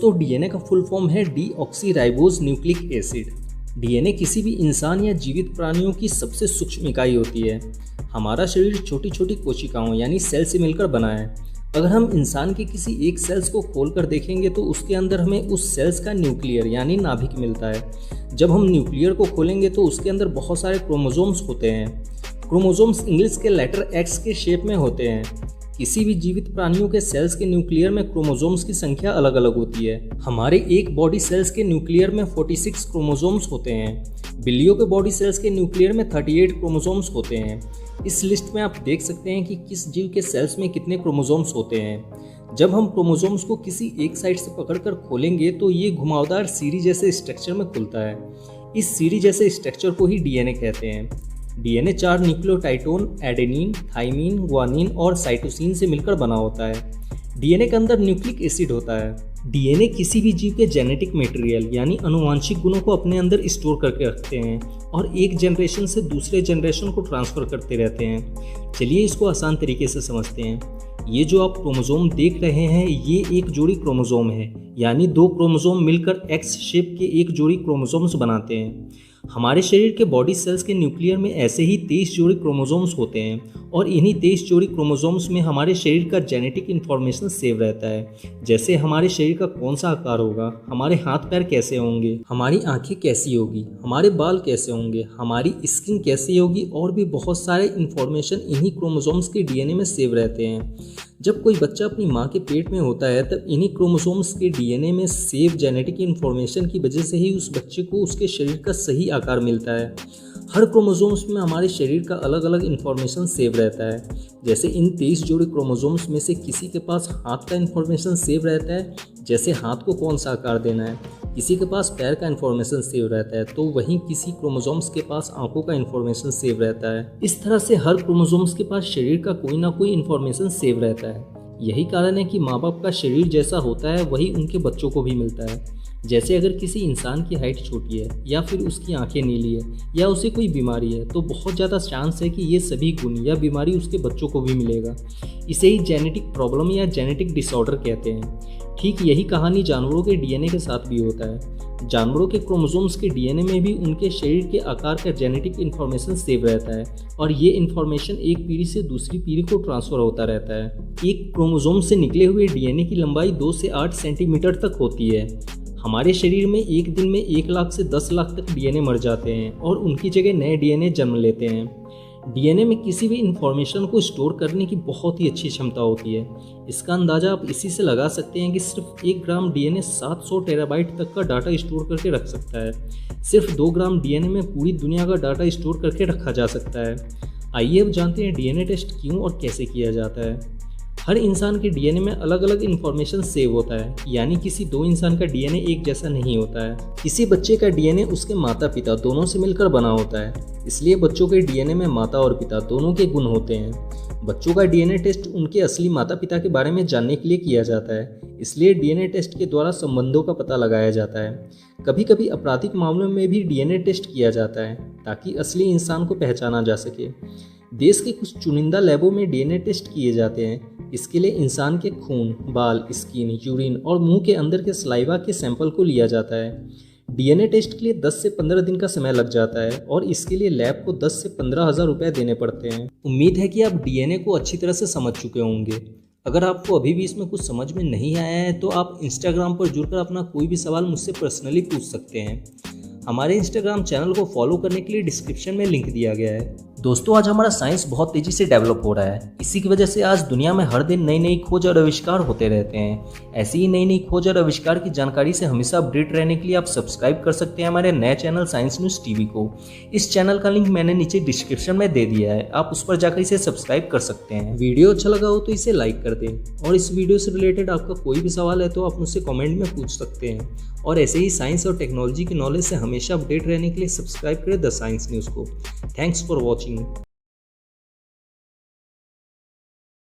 तो डीएनए का full form है डीऑक्सीराइबोज न्यूक्लिक एसिड। डीएनए किसी भी इंसान या जीवित प्राणियों की सबसे सूक्ष्म इकाई होती है। हमारा शरीर छोटी छोटी कोशिकाओं यानी सेल से मिलकर बना है। अगर हम इंसान के किसी एक सेल्स को खोलकर देखेंगे तो उसके अंदर हमें उस सेल्स का न्यूक्लियर यानी नाभिक मिलता है। जब हम न्यूक्लियर को खोलेंगे तो उसके अंदर बहुत सारे क्रोमोसोम्स होते हैं। क्रोमोसोम्स इंग्लिश के लेटर एक्स के शेप में होते हैं। किसी भी जीवित प्राणियों के सेल्स के न्यूक्लियर में क्रोमोसोम्स की संख्या अलग अलग होती है। हमारे एक बॉडी सेल्स के न्यूक्लियर में 46 क्रोमोसोम्स होते हैं। बिल्लियों के बॉडी सेल्स के न्यूक्लियर में 38 क्रोमोसोम्स होते हैं। इस लिस्ट में आप देख सकते हैं कि किस जीव के सेल्स में कितने क्रोमोसोम्स होते हैं। जब हम क्रोमोसोम्स को किसी एक साइड से पकड़कर खोलेंगे तो ये घुमावदार सीढ़ी जैसे स्ट्रक्चर में खुलता है। इस सीढ़ी जैसे स्ट्रक्चर को ही डीएनए कहते हैं। डीएनए 4 न्यूक्लियोटाइडोन एडेनिन, थाइमिन, ग्वानिन और साइटोसिन से मिलकर बना होता है। डीएनए के अंदर न्यूक्लिक एसिड होता है। डीएनए किसी भी जीव के जेनेटिक मटेरियल यानी आनुवांशिक गुणों को अपने अंदर स्टोर करके रखते हैं और एक जनरेशन से दूसरे जनरेशन को ट्रांसफर करते रहते हैं। चलिए इसको आसान तरीके से समझते हैं। ये जो आप क्रोमोसोम देख रहे हैं ये एक जोड़ी क्रोमोसोम है, यानी 2 क्रोमोसोम मिलकर एक्स शेप के एक जोड़ी क्रोमोसोम्स बनाते हैं। हमारे शरीर के बॉडी सेल्स के न्यूक्लियर में ऐसे ही 23 जोड़ी क्रोमोसोम्स होते हैं और इन्हीं 23 जोड़ी क्रोमोसोम्स में हमारे शरीर का जेनेटिक इन्फॉर्मेशन सेव रहता है। जैसे हमारे शरीर का कौन सा आकार होगा, हमारे हाथ पैर कैसे होंगे, हमारी आंखें कैसी होगी, हमारे बाल कैसे होंगे, हमारी स्किन कैसी होगी और भी बहुत सारे इन्फॉर्मेशन इन्हीं क्रोमोसोम्स के डीएनए में सेव रहते हैं। जब कोई बच्चा अपनी माँ के पेट में होता है तब इन्हीं क्रोमोसोम्स के डीएनए में सेव जेनेटिक इन्फॉर्मेशन की वजह से ही उस बच्चे को उसके शरीर का सही आकार मिलता है। हर क्रोमोसोम्स में हमारे शरीर का अलग अलग इन्फॉर्मेशन सेव रहता है। जैसे इन 23 जोड़ी क्रोमोसोम्स में से किसी के पास हाथ का इन्फॉर्मेशन सेव रहता है, जैसे हाथ को कौन सा आकार देना है। किसी के पास पैर का इन्फॉर्मेशन सेव रहता है तो वहीं किसी क्रोमोसोम्स के पास आंखों का इन्फॉर्मेशन सेव रहता है। इस तरह से हर क्रोमोसोम्स के पास शरीर का कोई ना कोई इन्फॉर्मेशन सेव रहता है। यही कारण है कि माँ बाप का शरीर जैसा होता है वही उनके बच्चों को भी मिलता है। जैसे अगर किसी इंसान की हाइट छोटी है या फिर उसकी आंखें नीली है या उसे कोई बीमारी है तो बहुत ज़्यादा चांस है कि ये सभी गुण या बीमारी उसके बच्चों को भी मिलेगा। इसे ही जेनेटिक प्रॉब्लम या जेनेटिक डिसऑर्डर कहते हैं। ठीक यही कहानी जानवरों के डीएनए के साथ भी होता है। जानवरों के क्रोमोसोम्स के डीएनए में भी उनके शरीर के आकार का जेनेटिक इन्फॉर्मेशन सेव रहता है और ये इन्फॉर्मेशन एक पीढ़ी से दूसरी पीढ़ी को ट्रांसफर होता रहता है। एक क्रोमोसोम से निकले हुए डीएनए की लंबाई 2 से 8 सेंटीमीटर तक होती है। हमारे शरीर में एक दिन में 1 लाख से 10 लाख तक डीएनए मर जाते हैं और उनकी जगह नए डीएनए जन्म लेते हैं। डीएनए में किसी भी इंफॉर्मेशन को स्टोर करने की बहुत ही अच्छी क्षमता होती है। इसका अंदाज़ा आप इसी से लगा सकते हैं कि सिर्फ 1 ग्राम डीएनए 700 टेराबाइट तक का डाटा स्टोर करके रख सकता है। सिर्फ 2 ग्राम डीएनए में पूरी दुनिया का डाटा स्टोर करके रखा जा सकता है। आइए अब जानते हैं डीएनए टेस्ट क्यों और कैसे किया जाता है। हर इंसान के डीएनए में अलग अलग इन्फॉर्मेशन सेव होता है, यानी किसी 2 इंसान का डीएनए एक जैसा नहीं होता है। किसी बच्चे का डीएनए उसके माता पिता दोनों से मिलकर बना होता है, इसलिए बच्चों के डीएनए में माता और पिता दोनों के गुण होते हैं। बच्चों का डीएनए टेस्ट उनके असली माता पिता के बारे में जानने के लिए किया जाता है, इसलिए डीएनए टेस्ट के द्वारा संबंधों का पता लगाया जाता है। कभी कभी आपराधिक मामलों में भी डीएनए टेस्ट किया जाता है ताकि असली इंसान को पहचाना जा सके। देश के कुछ चुनिंदा लैबों में डीएनए टेस्ट किए जाते हैं। इसके लिए इंसान के खून, बाल, स्किन, यूरिन और मुंह के अंदर के सलाइवा के सैंपल को लिया जाता है। डीएनए टेस्ट के लिए 10 से 15 दिन का समय लग जाता है और इसके लिए लैब को 10 से 15 हज़ार रुपये देने पड़ते हैं। उम्मीद है कि आप डीएनए को अच्छी तरह से समझ चुके होंगे। अगर आपको अभी भी इसमें कुछ समझ में नहीं आया है तो आप इंस्टाग्राम पर जुड़कर अपना कोई भी सवाल मुझसे पर्सनली पूछ सकते हैं। हमारे इंस्टाग्राम चैनल को फॉलो करने के लिए डिस्क्रिप्शन में लिंक दिया गया है। दोस्तों, आज हमारा साइंस बहुत तेजी से डेवलप हो रहा है। इसी की वजह से आज दुनिया में हर दिन नई नई खोज और आविष्कार होते रहते हैं। ऐसी ही नई नई खोज और आविष्कार की जानकारी से हमेशा अपडेट रहने के लिए आप सब्सक्राइब कर सकते हैं हमारे नए चैनल साइंस न्यूज़ टीवी को। इस चैनल का लिंक मैंने नीचे डिस्क्रिप्शन में दे दिया है, आप उस पर जाकर इसे सब्सक्राइब कर सकते हैं। वीडियो अच्छा लगा हो तो इसे लाइक कर दें और इस वीडियो से रिलेटेड आपका कोई भी सवाल है तो आप मुझसे कॉमेंट में पूछ सकते हैं। और ऐसे ही साइंस और टेक्नोलॉजी की नॉलेज से हमेशा अपडेट रहने के लिए सब्सक्राइब करें द साइंस न्यूज़ को। Thanks for watching.